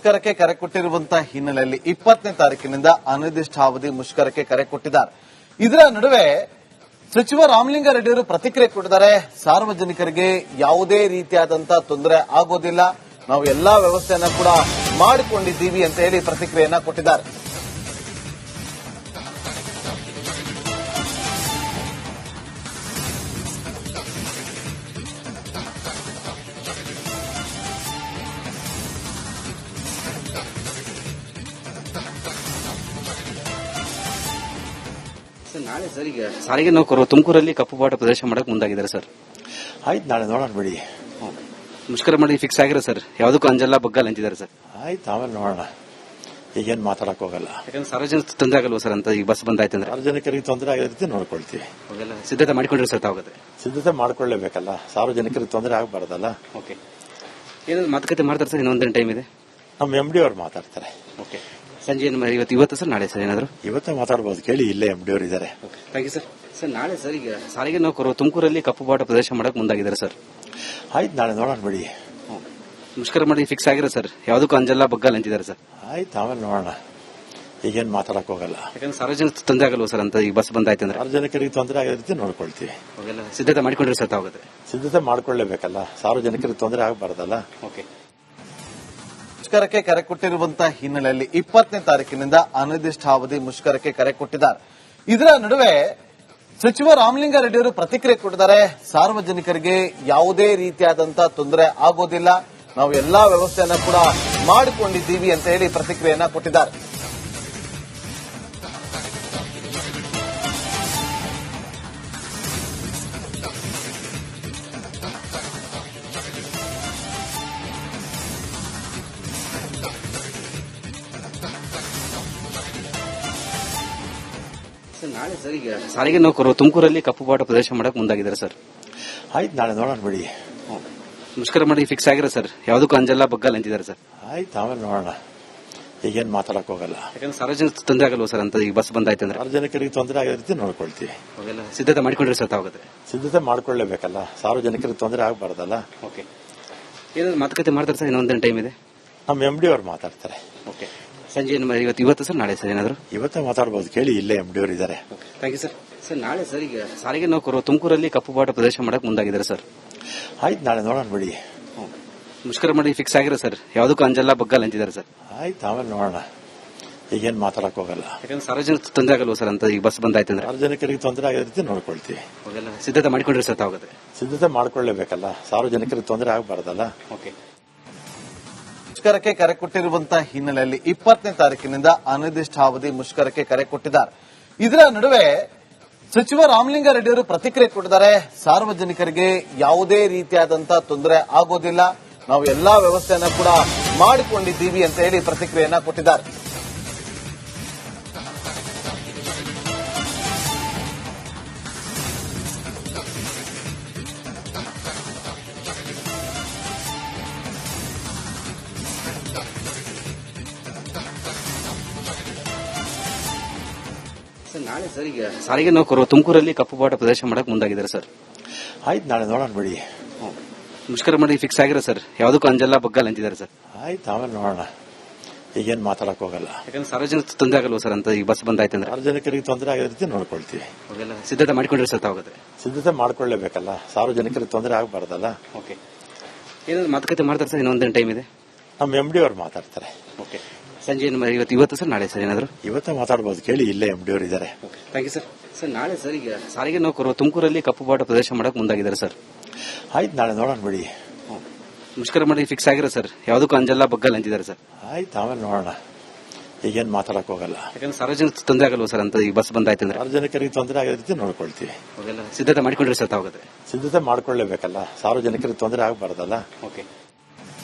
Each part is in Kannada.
ಮುಷ್ಕರಕ್ಕೆ ಕರೆ ಕೊಟ್ಟಿರುವಂತಹ ಹಿನ್ನೆಲೆಯಲ್ಲಿ 20ನೇ ತಾರೀಕಿನಿಂದ ಅನಿರ್ದಿಷ್ಟಾವಧಿ ಮುಷ್ಕರಕ್ಕೆ ಕರೆ ಕೊಟ್ಟಿದ್ದಾರೆ. ಇದರ ನಡುವೆ ಸಚಿವ ರಾಮಲಿಂಗಾರೆಡ್ಡಿಯವರು ಪ್ರತಿಕ್ರಿಯೆ ಕೊಟ್ಟಿದ್ದಾರೆ. ಸಾರ್ವಜನಿಕರಿಗೆ ಯಾವುದೇ ರೀತಿಯಾದಂತಹ ತೊಂದರೆ ಆಗೋದಿಲ್ಲ, ನಾವು ಎಲ್ಲಾ ವ್ಯವಸ್ಥೆಯನ್ನ ಕೂಡ ಮಾಡಿಕೊಂಡಿದ್ದೀವಿ ಅಂತ ಹೇಳಿ ಪ್ರತಿಕ್ರಿಯೆಯನ್ನ ಕೊಟ್ಟಿದ್ದಾರೆ. ಸರ್ ನಾಳೆ ಸರ್ ಈಗ ಸಾರಿಗೆ ನೌಕರರು ತುಮಕೂರಲ್ಲಿ ಕಪ್ಪು ಬಾಟ ಪ್ರದೇಶ ಮಾಡಕ್ಕೆ ಮುಂದಾಗಿದ್ದಾರೆ ಸರ್. ಆಯ್ತು, ನಾಳೆ ನೋಡೋಣ ಬಿಡಿ. ಮುಷ್ಕರ ಮಾಡಿ ಫಿಕ್ಸ್ ಆಗಿರೋ ಸರ್, ಯಾವುದಕ್ಕೂ ಅಂಜಲ್ಲ ಬಗ್ಗಲ್ಲ ಅಂತಿದ್ದಾರೆ ಸರ್. ಆಯ್ತು, ಆಮೇಲೆ ನೋಡೋಣ. ಈಗೇನು ಮಾತಾಡಕ್ ಹೋಗಲ್ಲ. ಯಾಕಂದ್ರೆ ಸಾರ್ವಜನಿಕ ತೊಂದರೆ ಆಗಲ್ವ ಸರ್ ಅಂತ ಈಗ ಬಸ್ ಬಂದಾಯ್ತು ಅಂದ್ರೆ ಸಾರ್ವಜನಿಕರಿಗೆ ತೊಂದರೆ ಆಗೋ ರೀತಿ ನೋಡ್ಕೊಳ್ತೀವಿ. ಅವೆಲ್ಲ ಸಿದ್ಧತೆ ಮಾಡಿಕೊಂಡ್ರೆ ಸರ್ ತಾವಾಗತ್ತೆ. ಸಿದ್ಧತೆ ಮಾಡ್ಕೊಳ್ಳೇಬೇಕಲ್ಲ, ಸಾರ್ವಜನಿಕರಿಗೆ ತೊಂದರೆ ಆಗಬಾರ್ದಲ್ಲ. ಓಕೆ, ಏನಾದ್ರು ಮಾತುಕತೆ ಮಾಡ್ತಾರೆ ಸರ್? ಇನ್ನೊಂದೇನು ಟೈಮ್ ಇದೆ. ನಮ್ಮ MD ಅವ್ರು ಮಾತಾಡ್ತಾರೆ. ಓಕೆ, ಸಂಜೆ ಇವತ್ತು ಸರ್ ನಾಳೆ ಸರ್ ಏನಾದ್ರು ಇವತ್ತೇ ಮಾತಾಡ್ಬೋದು, ಕೇಳಿ. ಇಲ್ಲೇ MD ಅವ್ರು ಇದ್ದಾರೆ. Thank you sir. ಸರ್ ನಾಳೆ ಸರ್ ಈಗ ಸಾರಿಗೆ ನೌಕರರು ತುಮಕೂರಲ್ಲಿ ಕಪ್ಪು ಬಾಟ ಪ್ರದೇಶ ಮಾಡಕ್ಕೆ ಮುಂದಾಗಿದ್ದಾರೆ ಸರ್. ಆಯ್ತು, ನಾಳೆ ನೋಡೋಣ ಬಿಡಿ. ಮುಷ್ಕರ ಮಾಡಿ ಫಿಕ್ಸ್ ಆಗಿರೋ ಸರ್, ಯಾವುದಕ್ಕೂ ಅಂಜಲ್ಲ ಬಗ್ಗಲ್ಲ ಅಂತಿದ್ದಾರೆ ಸರ್. ಆಯ್ತು, ಆಮೇಲೆ ನೋಡೋಣ. ಈಗೇನು ಮಾತಾಡಕ್ ಹೋಗಲ್ಲ. ಯಾಕಂದ್ರೆ ಸಾರ್ವಜನಿಕ ತೊಂದರೆ ಆಗಲ್ವ ಸರ್ ಅಂತ ಈಗ ಬಸ್ ಬಂದಾಯ್ತು ಅಂದ್ರೆ ಸಾರ್ವಜನಿಕರಿಗೆ ತೊಂದರೆ ಆಗೋ ರೀತಿ ನೋಡ್ಕೊಳ್ತೀವಿ. ಅವೆಲ್ಲ ಸಿದ್ಧತೆ ಮಾಡಿಕೊಂಡ್ರೆ ಸರ್ ತಾವಾಗತ್ತೆ. ಸಿದ್ಧತೆ ಮಾಡ್ಕೊಳ್ಳೇಬೇಕಲ್ಲ, ಸಾರ್ವಜನಿಕರಿಗೆ ತೊಂದರೆ ಆಗಬಾರ್ದಲ್ಲ. ಓಕೆ, ಮುಷ್ಕರಕ್ಕೆ ಕರೆ ಕೊಟ್ಟಿರುವಂತಹ ಹಿನ್ನೆಲೆಯಲ್ಲಿ 20ನೇ ತಾರೀಕಿನಿಂದ ಅನಿರ್ದಿಷ್ಟಾವಧಿ ಮುಷ್ಕರಕ್ಕೆ ಕರೆ ಕೊಟ್ಟಿದ್ದಾರೆ. ಇದರ ನಡುವೆ ಸಚಿವ ರಾಮಲಿಂಗಾರೆಡ್ಡಿಯವರು ಪ್ರತಿಕ್ರಿಯೆ ಕೊಟ್ಟಿದ್ದಾರೆ. ಸಾರ್ವಜನಿಕರಿಗೆ ಯಾವುದೇ ರೀತಿಯಾದಂತಹ ತೊಂದರೆ ಆಗೋದಿಲ್ಲ, ನಾವು ಎಲ್ಲಾ ವ್ಯವಸ್ಥೆಯನ್ನ ಕೂಡ ಮಾಡಿಕೊಂಡಿದ್ದೀವಿ ಅಂತ ಹೇಳಿ ಪ್ರತಿಕ್ರಿಯೆಯನ್ನ ಕೊಟ್ಟಿದ್ದಾರೆ. ನಾಳೆ ಸರ್ ಈಗ ಸಾರಿಗೆ ನೌಕರರು ತುಮಕೂರಲ್ಲಿ ಕಪ್ಪು ಬಾಟ ಪ್ರದೇಶ ಮಾಡಕ್ಕೆ ಮುಂದಾಗಿದ್ದಾರೆ ಸರ್. ಆಯ್ತು, ನಾಳೆ ನೋಡೋಣ ಬಿಡಿ. ಮುಷ್ಕರ ಮಾಡಿ ಫಿಕ್ಸ್ ಆಗಿರೋ ಸರ್, ಯಾವುದಕ್ಕೂ ಅಂಜಲ್ಲ ಬಗ್ಗಲ್ಲ ಅಂತಿದ್ದಾರೆ ಸರ್. ಆಯ್ತು, ಆಮೇಲೆ ನೋಡೋಣ. ಈಗೇನು ಮಾತಾಡಕ್ ಹೋಗಲ್ಲ. ಯಾಕಂದ್ರೆ ಸಾರ್ವಜನಿಕ ತೊಂದರೆ ಆಗಲ್ವ ಸರ್ ಅಂತ ಈಗ ಬಸ್ ಬಂದಾಯ್ತು ಅಂದ್ರೆ ಸಾರ್ವಜನಿಕರಿಗೆ ತೊಂದರೆ ಆಗೋ ರೀತಿ ನೋಡ್ಕೊಳ್ತೀವಿ. ಅವೆಲ್ಲ ಸಿದ್ಧತೆ ಮಾಡಿಕೊಂಡ್ರೆ ಸರ್ ತಾವಾಗತ್ತೆ. ಸಿದ್ಧತೆ ಮಾಡ್ಕೊಳ್ಳೇಬೇಕಲ್ಲ, ಸಾರ್ವಜನಿಕರಿಗೆ ತೊಂದರೆ ಆಗಬಾರ್ದಲ್ಲ. ಓಕೆ, ಏನಾದ್ರು ಮಾತುಕತೆ ಮಾಡ್ತಾರೆ ಸರ್? ಇನ್ನೊಂದೇನು ಟೈಮ್ ಇದೆ. ನಮ್ಮ MD ಅವ್ರು ಮಾತಾಡ್ತಾರೆ. ಓಕೆ, ಸಂಜೆ ಇವತ್ತು ಸರ್ ನಾಳೆ ಸರ್ ಏನಾದ್ರು ಇವತ್ತೇ ಮಾತಾಡ್ಬೋದು, ಕೇಳಿ. ಇಲ್ಲೇ MD ಅವ್ರು ಇದ್ದಾರೆ. Thank you sir. ಸರ್ ನಾಳೆ ಸರ್ ಈಗ ಸಾರಿಗೆ ನೌಕರರು ತುಮಕೂರಲ್ಲಿ ಕಪ್ಪು ಬಾಟ ಪ್ರದೇಶ ಮಾಡಕ್ಕೆ ಮುಂದಾಗಿದ್ದಾರೆ ಸರ್. ಆಯ್ತು, ನಾಳೆ ನೋಡೋಣ ಬಿಡಿ. ಮುಷ್ಕರ ಮಾಡಿ ಫಿಕ್ಸ್ ಆಗಿರೋ ಸರ್, ಯಾವುದಕ್ಕೂ ಅಂಜಲ್ಲ ಬಗ್ಗಲ್ಲ ಅಂತಿದ್ದಾರೆ ಸರ್. ಆಯ್ತು, ಆಮೇಲೆ ನೋಡೋಣ. ಈಗೇನು ಮಾತಾಡಕ್ ಹೋಗಲ್ಲ. ಯಾಕಂದ್ರೆ ಸಾರ್ವಜನಿಕ ತೊಂದರೆ ಆಗಲ್ವ ಸರ್ ಅಂತ ಈಗ ಬಸ್ ಬಂದಾಯ್ತು ಅಂದ್ರೆ ಸಾರ್ವಜನಿಕರಿಗೆ ತೊಂದರೆ ಆಗೋ ರೀತಿ ನೋಡ್ಕೊಳ್ತೀವಿ. ಅವೆಲ್ಲ ಸಿದ್ಧತೆ ಮಾಡಿಕೊಂಡ್ರೆ ಸರ್ ತಾವಾಗತ್ತೆ. ಸಿದ್ಧತೆ ಮಾಡ್ಕೊಳ್ಳೇಬೇಕಲ್ಲ, ಸಾರ್ವಜನಿಕರಿಗೆ ತೊಂದರೆ ಆಗಬಾರ್ದಲ್ಲ. ಓಕೆ, ಮುಷ್ಕರಕ್ಕೆ ಕರೆ ಕೊಟ್ಟಿರುವಂತಹ ಹಿನ್ನೆಲೆಯಲ್ಲಿ 20ನೇ ತಾರೀಕಿನಿಂದ ಅನಿರ್ದಿಷ್ಟಾವಧಿ ಮುಷ್ಕರಕ್ಕೆ ಕರೆ ಕೊಟ್ಟಿದ್ದಾರೆ. ಇದರ ನಡುವೆ ಸಚಿವ ರಾಮಲಿಂಗಾರೆಡ್ಡಿಯವರು ಪ್ರತಿಕ್ರಿಯೆ ಕೊಟ್ಟಿದ್ದಾರೆ. ಸಾರ್ವಜನಿಕರಿಗೆ ಯಾವುದೇ ರೀತಿಯಾದಂತಹ ತೊಂದರೆ ಆಗೋದಿಲ್ಲ, ನಾವು ಎಲ್ಲಾ ವ್ಯವಸ್ಥೆಯನ್ನ ಕೂಡ ಮಾಡಿಕೊಂಡಿದ್ದೀವಿ ಅಂತ ಹೇಳಿ ಪ್ರತಿಕ್ರಿಯೆಯನ್ನ ಕೊಟ್ಟಿದ್ದಾರೆ. ಸರ್ ನಾಳೆ ಸರ್ ಈಗ ಸಾರಿಗೆ ನೌಕರರು ತುಮಕೂರಲ್ಲಿ ಕಪ್ಪು ಬಾಟ ಪ್ರದೇಶ ಮಾಡಕ್ಕೆ ಮುಂದಾಗಿದ್ದಾರೆ ಸರ್. ಆಯ್ತು, ನಾಳೆ ನೋಡೋಣ ಬಿಡಿ. ಮುಷ್ಕರ ಮಾಡಿ ಫಿಕ್ಸ್ ಆಗಿರೋ ಸರ್, ಯಾವುದಕ್ಕೂ ಅಂಜಲ್ಲ ಬಗ್ಗಲ್ಲ ಅಂತಿದ್ದಾರೆ ಸರ್. ಆಯ್ತು, ಆಮೇಲೆ ನೋಡೋಣ. ಈಗೇನು ಮಾತಾಡಕ್ ಹೋಗಲ್ಲ. ಯಾಕಂದ್ರೆ ಸಾರ್ವಜನಿಕ ತೊಂದರೆ ಆಗಲ್ವ ಸರ್ ಅಂತ ಈಗ ಬಸ್ ಬಂದಾಯ್ತು ಅಂದ್ರೆ ಸಾರ್ವಜನಿಕರಿಗೆ ತೊಂದರೆ ಆಗೋ ರೀತಿ ನೋಡ್ಕೊಳ್ತೀವಿ. ಅವೆಲ್ಲ ಸಿದ್ಧತೆ ಮಾಡಿಕೊಂಡ್ರೆ ಸರ್ ತಾವಾಗತ್ತೆ. ಸಿದ್ಧತೆ ಮಾಡ್ಕೊಳ್ಳೇಬೇಕಲ್ಲ, ಸಾರ್ವಜನಿಕರಿಗೆ ತೊಂದರೆ ಆಗಬಾರ್ದಲ್ಲ. ಓಕೆ, ಏನಾದ್ರು ಮಾತುಕತೆ ಮಾಡ್ತಾರೆ ಸರ್? ಇನ್ನೊಂದೇನು ಟೈಮ್ ಇದೆ. ನಮ್ಮ MD ಅವ್ರು ಮಾತಾಡ್ತಾರೆ. ಓಕೆ, ಸಂಜೆ ಇವತ್ತು ಸರ್ ನಾಳೆ ಸರ್ ಏನಾದ್ರು ಇವತ್ತೇ ಮಾತಾಡ್ಬೋದು, ಕೇಳಿ. ಇಲ್ಲೇ MD ಅವ್ರು ಇದ್ದಾರೆ. Thank you sir. ಸರ್ ನಾಳೆ ಸರ್ ಈಗ ಸಾರಿಗೆ ನೌಕರರು ತುಮಕೂರಲ್ಲಿ ಕಪ್ಪು ಬಾಟ ಪ್ರದೇಶ ಮಾಡಕ್ಕೆ ಮುಂದಾಗಿದ್ದಾರೆ ಸರ್. ಆಯ್ತು, ನಾಳೆ ನೋಡೋಣ ಬಿಡಿ. ಮುಷ್ಕರ ಮಾಡಿ ಫಿಕ್ಸ್ ಆಗಿರೋ ಸರ್, ಯಾವುದಕ್ಕೂ ಅಂಜಲ್ಲ ಬಗ್ಗಲ್ಲ ಅಂತಿದ್ದಾರೆ ಸರ್. ಆಯ್ತು, ಆಮೇಲೆ ನೋಡೋಣ. ಈಗೇನು ಮಾತಾಡಕ್ ಹೋಗಲ್ಲ. ಯಾಕಂದ್ರೆ ಸಾರ್ವಜನಿಕ ತೊಂದರೆ ಆಗಲ್ವ ಸರ್ ಅಂತ ಈಗ ಬಸ್ ಬಂದಾಯ್ತು ಅಂದ್ರೆ ಸಾರ್ವಜನಿಕರಿಗೆ ತೊಂದರೆ ಆಗೋ ರೀತಿ ನೋಡ್ಕೊಳ್ತೀವಿ. ಅವೆಲ್ಲ ಸಿದ್ಧತೆ ಮಾಡಿಕೊಂಡ್ರೆ ಸರ್ ತಾವಾಗತ್ತೆ. ಸಿದ್ಧತೆ ಮಾಡ್ಕೊಳ್ಳೇಬೇಕಲ್ಲ, ಸಾರ್ವಜನಿಕರಿಗೆ ತೊಂದರೆ ಆಗಬಾರ್ದಲ್ಲ. ಓಕೆ,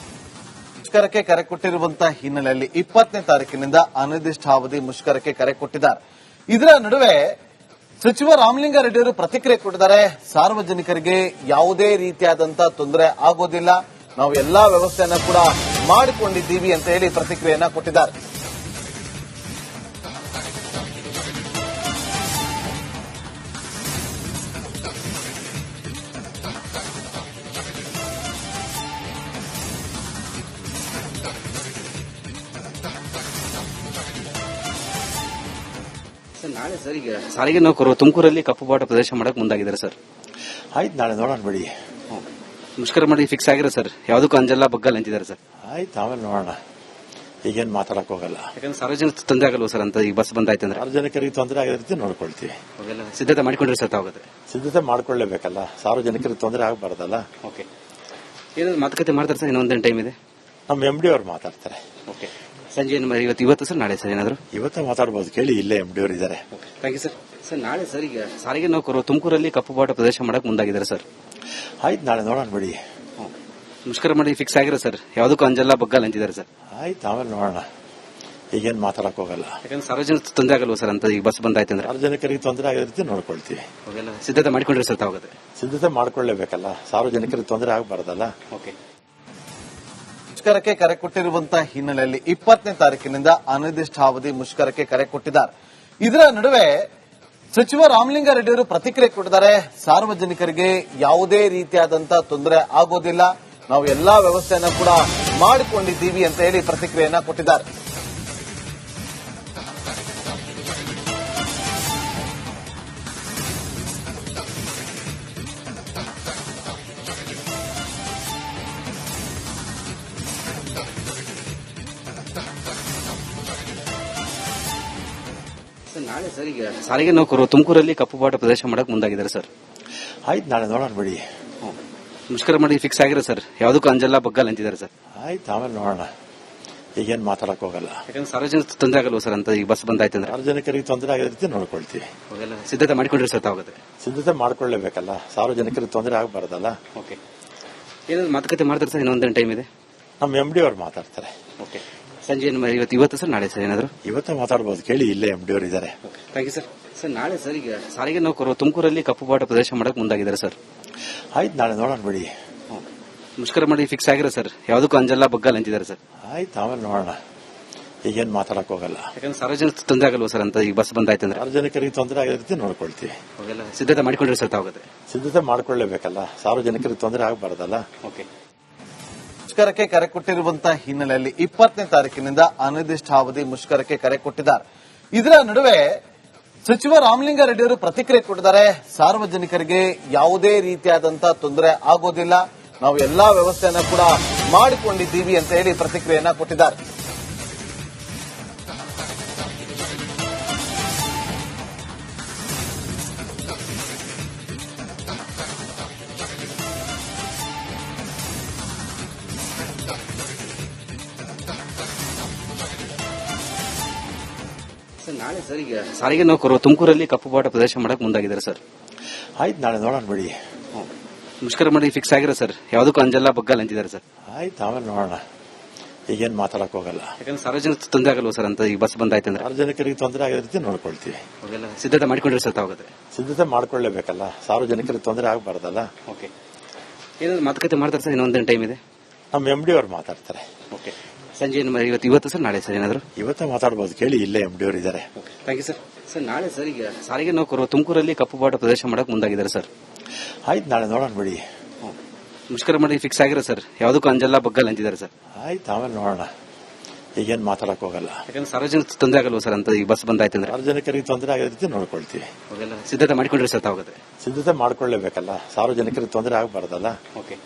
ಮುಷ್ಕರಕ್ಕೆ ಕರೆ ಕೊಟ್ಟಿರುವಂತಹ ಹಿನ್ನೆಲೆಯಲ್ಲಿ 20ನೇ ತಾರೀಕಿನಿಂದ ಅನಿರ್ದಿಷ್ಟಾವಧಿ ಮುಷ್ಕರಕ್ಕೆ ಕರೆ ಕೊಟ್ಟಿದ್ದಾರೆ. ಇದರ ನಡುವೆ ಸಚಿವ ರಾಮಲಿಂಗಾರೆಡ್ಡಿಯವರು ಪ್ರತಿಕ್ರಿಯೆ ಕೊಟ್ಟಿದ್ದಾರೆ. ಸಾರ್ವಜನಿಕರಿಗೆ ಯಾವುದೇ ರೀತಿಯಾದಂತಹ ತೊಂದರೆ ಆಗೋದಿಲ್ಲ, ನಾವು ಎಲ್ಲಾ ವ್ಯವಸ್ಥೆಯನ್ನ ಕೂಡ ಮಾಡಿಕೊಂಡಿದ್ದೀವಿ ಅಂತ ಹೇಳಿ ಪ್ರತಿಕ್ರಿಯೆಯನ್ನ ಕೊಟ್ಟಿದ್ದಾರೆ. ನಾಳೆ ಸರ್ ಈಗ ಸಾರಿಗೆ ನೌಕರರು ತುಮಕೂರಲ್ಲಿ ಕಪ್ಪು ಬಾಟ ಪ್ರದರ್ಶನ ಮಾಡಕ್ ಮುಂದಾಗಿದ್ದಾರೆ ಸರ್. ಆಯ್ತು, ನಾಳೆ ನೋಡೋಣ ಬಿಡಿ. ಮುಷ್ಕರ ಮಾಡಿ ಫಿಕ್ಸ್ ಆಗಿರೋ ಸರ್, ಯಾವುದಕ್ಕೂ ಅಂಜಲ್ಲ ಬಗ್ಗಲ್ಲ ಅಂತಿದ್ದಾರೆ ಸರ್. ಆಯ್ತು, ಆಮೇಲೆ ನೋಡೋಣ. ಈಗೇನು ಮಾತಾಡಕ್ ಹೋಗಲ್ಲ. ಯಾಕಂದ್ರೆ ಸಾರ್ವಜನಿಕ ತೊಂದರೆ ಆಗಲ್ವ ಸರ್ ಅಂತ ಈ ಬಸ್ ಬಂದಾಯ್ತು ಅಂದ್ರೆ ಸಾರ್ವಜನಿಕರಿಗೆ ತೊಂದರೆ ಆಗದ ರೀತಿ ನೋಡ್ಕೊಳ್ತೀವಿ. ಅವೆಲ್ಲ ಸಿದ್ಧತೆ ಮಾಡ್ಕೊಂಡ್ರೆ ಸರ್ ತಾವಾಗತ್ತೆ. ಸಿದ್ಧತೆ ಮಾಡ್ಕೊಳ್ಳೇಬೇಕಲ್ಲ, ಸಾರ್ವಜನಿಕರಿಗೆ ತೊಂದರೆ ಆಗಬಾರ್ದಲ್ಲ. ಓಕೆ, ಏನಾದ್ರು ಮಾತುಕತೆ ಮಾಡ್ತಾರೆ ಸರ್? ಇನ್ನೊಂದೇನು ಟೈಮ್ ಇದೆ. ನಮ್ಮ MD ಅವ್ರು ಮಾತಾಡ್ತಾರೆ. ಓಕೆ, ಸಂಜೆ ಇವತ್ತು ಸರ್ ನಾಳೆ ಸರ್ ಏನಾದ್ರು ಇವತ್ತೇ ಮಾತಾಡ್ಬೋದು, ಕೇಳಿ, ಇಲ್ಲೇ MD ಅವ್ರು ಇದ್ದಾರೆ. Thank you sir. ಸರ್ ನಾಳೆ ಸರ್ ಈಗ ಸಾರಿಗೆ ನೌಕರರು ತುಮಕೂರಲ್ಲಿ ಕಪ್ಪು ಬಾಟ ಪ್ರದರ್ಶನ ಮಾಡಕ್ ಮುಂದಾಗಿದ್ದಾರೆ ಸರ್. ಆಯ್ತು, ನಾಳೆ ನೋಡೋಣ ಬಿಡಿ. ಮುಷ್ಕರ ಮಾಡಿ ಫಿಕ್ಸ್ ಆಗಿರೋ ಸರ್, ಯಾವುದಕ್ಕೂ ಅಂಜಲ್ಲ ಬಗ್ಗಲ್ಲ ಅಂತಿದ್ದಾರೆ ಸರ್. ಆಯ್ತು, ಆಮೇಲೆ ನೋಡೋಣ. ಈಗೇನು ಮಾತಾಡಕ್ ಹೋಗಲ್ಲ. ಯಾಕಂದ್ರೆ ಸಾರ್ವಜನಿಕ ತೊಂದರೆ ಆಗಲ್ವ ಸರ್ ಅಂತ ಈ ಬಸ್ ಬಂದಾಯ್ತು ಅಂದ್ರೆ ಸಾರ್ವಜನಿಕರಿಗೆ ತೊಂದರೆ ಆಗದ ರೀತಿ ನೋಡ್ಕೊಳ್ತೀವಿ. ಅವೆಲ್ಲ ಸಿದ್ಧತೆ ಮಾಡ್ಕೊಂಡ್ರೆ ಸರ್ ತಾವಾಗತ್ತೆ. ಸಿದ್ಧತೆ ಮಾಡ್ಕೊಳ್ಳೇಬೇಕಲ್ಲ, ಸಾರ್ವಜನಿಕರಿಗೆ ತೊಂದರೆ ಆಗಬಾರ್ದಲ್ಲ. ಓಕೆ, ಮುಷ್ಕರಕ್ಕೆ ಕರೆ ಕೊಟ್ಟಿರುವಂತಹ ಹಿನ್ನೆಲೆಯಲ್ಲಿ 20ನೇ ತಾರೀಕಿನಿಂದ ಅನಿರ್ದಿಷ್ಟಾವಧಿ ಮುಷ್ಕರಕ್ಕೆ ಕರೆ ಕೊಟ್ಟಿದ್ದಾರೆ. ಇದರ ನಡುವೆ ಸಚಿವ ರಾಮಲಿಂಗಾರೆಡ್ಡಿ ಅವರು ಪ್ರತಿಕ್ರಿಯೆ ಕೊಟ್ಟಿದ್ದಾರೆ. ಸಾರ್ವಜನಿಕರಿಗೆ ಯಾವುದೇ ರೀತಿಯಾದಂತಹ ತೊಂದರೆ ಆಗೋದಿಲ್ಲ, ನಾವು ಎಲ್ಲಾ ವ್ಯವಸ್ಥೆಯನ್ನ ಕೂಡ ಮಾಡಿಕೊಂಡಿದ್ದೀವಿ ಅಂತ ಹೇಳಿ ಪ್ರತಿಕ್ರಿಯೆಯನ್ನ ಕೊಟ್ಟಿದ್ದಾರೆ. ಸರ್ ನಾಳೆ ಸರ್ ಈಗ ಸಾರಿಗೆ ನೌಕರರು ತುಮಕೂರಲ್ಲಿ ಕಪ್ಪು ಬಾಟ ಪ್ರದರ್ಶನ ಮಾಡಕ್ ಮುಂದಾಗಿದ್ದಾರೆ ಸರ್. ಆಯ್ತು, ನಾಳೆ ನೋಡೋಣ ಬಿಡಿ. ಮುಷ್ಕರ ಮಾಡಿ ಫಿಕ್ಸ್ ಆಗಿರೋ ಸರ್, ಯಾವುದಕ್ಕೂ ಅಂಜಲ್ಲ ಬಗ್ಗಲ್ಲ ಅಂತಿದ್ದಾರೆ ಸರ್. ಆಯ್ತು, ಆಮೇಲೆ ನೋಡೋಣ. ಈಗೇನು ಮಾತಾಡಕ್ ಹೋಗಲ್ಲ. ಯಾಕಂದ್ರೆ ಸಾರ್ವಜನಿಕ ತೊಂದರೆ ಆಗಲ್ವ ಸರ್ ಅಂತ ಈ ಬಸ್ ಬಂದಾಯ್ತು ಅಂದ್ರೆ ಸಾರ್ವಜನಿಕರಿಗೆ ತೊಂದರೆ ಆಗದ ರೀತಿ ನೋಡ್ಕೊಳ್ತೀವಿ. ಅವೆಲ್ಲ ಸಿದ್ಧತೆ ಮಾಡ್ಕೊಂಡ್ರೆ ಸರ್ ತಾವಾಗತ್ತೆ. ಸಿದ್ಧತೆ ಮಾಡ್ಕೊಳ್ಳೇಬೇಕಲ್ಲ, ಸಾರ್ವಜನಿಕರಿಗೆ ತೊಂದರೆ ಆಗಬಾರ್ದಲ್ಲ. ಓಕೆ, ಏನಾದ್ರು ಮಾತುಕತೆ ಮಾಡ್ತಾರೆ ಸರ್? ಇನ್ನೊಂದೇನು ಟೈಮ್ ಇದೆ. ನಮ್ಮ MD ಅವ್ರು ಮಾತಾಡ್ತಾರೆ. ಓಕೆ, ಸಂಜೆ ಇವತ್ತು ಸರ್ ನಾಳೆ ಸರ್ ಏನಾದ್ರು ಇವತ್ತೇ ಮಾತಾಡ್ಬೋದು, ಕೇಳಿ, ಇಲ್ಲೇ MD ಅವ್ರು ಇದ್ದಾರೆ. Thank you sir. ಸರ್ ನಾಳೆ ಸರ್ ಈಗ ಸಾರಿಗೆ ನೌಕರರು ತುಮಕೂರಲ್ಲಿ ಕಪ್ಪು ಬಾಟ ಪ್ರದರ್ಶನ ಮಾಡಕ್ ಮುಂದಾಗಿದ್ದಾರೆ ಸರ್. ಆಯ್ತು, ನಾಳೆ ನೋಡೋಣ ಬಿಡಿ. ಮುಷ್ಕರ ಮಾಡಿ ಫಿಕ್ಸ್ ಆಗಿರೋ ಸರ್, ಯಾವುದಕ್ಕೂ ಅಂಜಲ್ಲ ಬಗ್ಗಲ್ಲ ಅಂತಿದ್ದಾರೆ ಸರ್. ಆಯ್ತು, ಆಮೇಲೆ ನೋಡೋಣ. ಈಗೇನು ಮಾತಾಡಕ್ ಹೋಗಲ್ಲ. ಯಾಕಂದ್ರೆ ಸಾರ್ವಜನಿಕ ತೊಂದರೆ ಆಗಲ್ವ ಸರ್ ಅಂತ ಈ ಬಸ್ ಬಂದಾಯ್ತು ಅಂದ್ರೆ ಸಾರ್ವಜನಿಕರಿಗೆ ತೊಂದರೆ ಆಗದ ರೀತಿ ನೋಡ್ಕೊಳ್ತೀವಿ. ಅವೆಲ್ಲ ಸಿದ್ಧತೆ ಮಾಡ್ಕೊಂಡ್ರೆ ಸರ್ ತಾವಾಗತ್ತೆ. ಸಿದ್ಧತೆ ಮಾಡ್ಕೊಳ್ಳೇಬೇಕಲ್ಲ, ಸಾರ್ವಜನಿಕರಿಗೆ ತೊಂದರೆ ಆಗಬಾರ್ದಲ್ಲ. ಓಕೆ, ಮುಷ್ಕರಕ್ಕೆ ಕರೆ ಕೊಟ್ಟಿರುವಂತಹ ಹಿನ್ನೆಲೆಯಲ್ಲಿ 20ನೇ ತಾರೀಕಿನಿಂದ ಅನಿರ್ದಿಷ್ಟಾವಧಿ ಮುಷ್ಕರಕ್ಕೆ ಕರೆ ಕೊಟ್ಟಿದ್ದಾರೆ. ಇದರ ನಡುವೆ ಸಚಿವ ರಾಮಲಿಂಗಾರೆಡ್ಡಿ ಅವರು ಪ್ರತಿಕ್ರಿಯೆ ಕೊಟ್ಟಿದ್ದಾರೆ. ಸಾರ್ವಜನಿಕರಿಗೆ ಯಾವುದೇ ರೀತಿಯಾದಂತಹ ತೊಂದರೆ ಆಗೋದಿಲ್ಲ, ನಾವು ಎಲ್ಲಾ ವ್ಯವಸ್ಥೆಯನ್ನ ಕೂಡ ಮಾಡಿಕೊಂಡಿದ್ದೀವಿ ಅಂತ ಹೇಳಿ ಪ್ರತಿಕ್ರಿಯೆಯನ್ನ ಕೊಟ್ಟಿದ್ದಾರೆ. ಸರ್ ನಾಳೆ ಸರ್ ಈಗ ಸಾರಿಗೆ ನೌಕರರು ತುಮಕೂರಲ್ಲಿ ಕಪ್ಪು ಬಾಟ ಪ್ರದರ್ಶನ ಮಾಡಕ್ ಮುಂದಾಗಿದ್ದಾರೆ ಸರ್. ಆಯ್ತು, ನಾಳೆ ನೋಡೋಣ ಬಿಡಿ. ಮುಷ್ಕರ ಮಾಡಿ ಫಿಕ್ಸ್ ಆಗಿರೋ ಸರ್, ಯಾವುದಕ್ಕೂ ಅಂಜಲ್ಲ ಬಗ್ಗಲ್ಲ ಅಂತಿದ್ದಾರೆ ಸರ್. ಆಯ್ತು, ಆಮೇಲೆ ನೋಡೋಣ. ಈಗೇನು ಮಾತಾಡಕ್ ಹೋಗಲ್ಲ. ಯಾಕಂದ್ರೆ ಸಾರ್ವಜನಿಕ ತೊಂದರೆ ಆಗಲ್ವ ಸರ್ ಅಂತ ಈ ಬಸ್ ಬಂದಾಯ್ತು ಅಂದ್ರೆ ಸಾರ್ವಜನಿಕರಿಗೆ ತೊಂದರೆ ಆಗದ ರೀತಿ ನೋಡ್ಕೊಳ್ತೀವಿ. ಅವೆಲ್ಲ ಸಿದ್ಧತೆ ಮಾಡ್ಕೊಂಡ್ರೆ ಸರ್ ತಾವಾಗತ್ತೆ. ಸಿದ್ಧತೆ ಮಾಡ್ಕೊಳ್ಳೇಬೇಕಲ್ಲ, ಸಾರ್ವಜನಿಕರಿಗೆ ತೊಂದರೆ ಆಗಬಾರ್ದಲ್ಲ. ಓಕೆ, ಏನಾದ್ರು ಮಾತುಕತೆ ಮಾಡ್ತಾರೆ ಸರ್? ಇನ್ನೊಂದೇನು ಟೈಮ್ ಇದೆ. ನಮ್ಮ MD ಅವ್ರು ಮಾತಾಡ್ತಾರೆ. ಓಕೆ, ಸಂಜೆ ಇವತ್ತು ಸರ್ ನಾಳೆ ಸರ್ ಏನಾದ್ರು ಇವತ್ತೇ ಮಾತಾಡ್ಬೋದು, ಕೇಳಿ, ಇಲ್ಲೇ MD ಅವ್ರು ಇದ್ದಾರೆ. Thank you sir. ಸರ್ ನಾಳೆ ಸರ್ ಈಗ ಸಾರಿಗೆ ನೌಕರರು ತುಮಕೂರಲ್ಲಿ ಕಪ್ಪು ಬಾಟ ಪ್ರದರ್ಶನ ಮಾಡಕ್ ಮುಂದಾಗಿದ್ದಾರೆ ಸರ್. ಆಯ್ತು, ನಾಳೆ ನೋಡೋಣ ಬಿಡಿ. ಮುಷ್ಕರ ಮಾಡಿ ಫಿಕ್ಸ್ ಆಗಿರೋ ಸರ್, ಯಾವುದಕ್ಕೂ ಅಂಜಲ್ಲ ಬಗ್ಗಲ್ಲ ಅಂತಿದ್ದಾರೆ ಸರ್. ಆಯ್ತು, ಆಮೇಲೆ ನೋಡೋಣ. ಈಗೇನು ಮಾತಾಡಕ್ ಹೋಗಲ್ಲ. ಯಾಕಂದ್ರೆ ಸಾರ್ವಜನಿಕ ತೊಂದರೆ ಆಗಲ್ವ ಸರ್ ಅಂತ ಈ ಬಸ್ ಬಂದಾಯ್ತು ಅಂದ್ರೆ ಸಾರ್ವಜನಿಕರಿಗೆ ತೊಂದರೆ ಆಗದ ರೀತಿ ನೋಡ್ಕೊಳ್ತೀವಿ. ಅವೆಲ್ಲ ಸಿದ್ಧತೆ ಮಾಡ್ಕೊಂಡ್ರೆ ಸರ್ ತಾವಾಗತ್ತೆ. ಸಿದ್ಧತೆ ಮಾಡ್ಕೊಳ್ಳೇಬೇಕಲ್ಲ, ಸಾರ್ವಜನಿಕರಿಗೆ ತೊಂದರೆ ಆಗಬಾರ್ದಲ್ಲ. ಓಕೆ,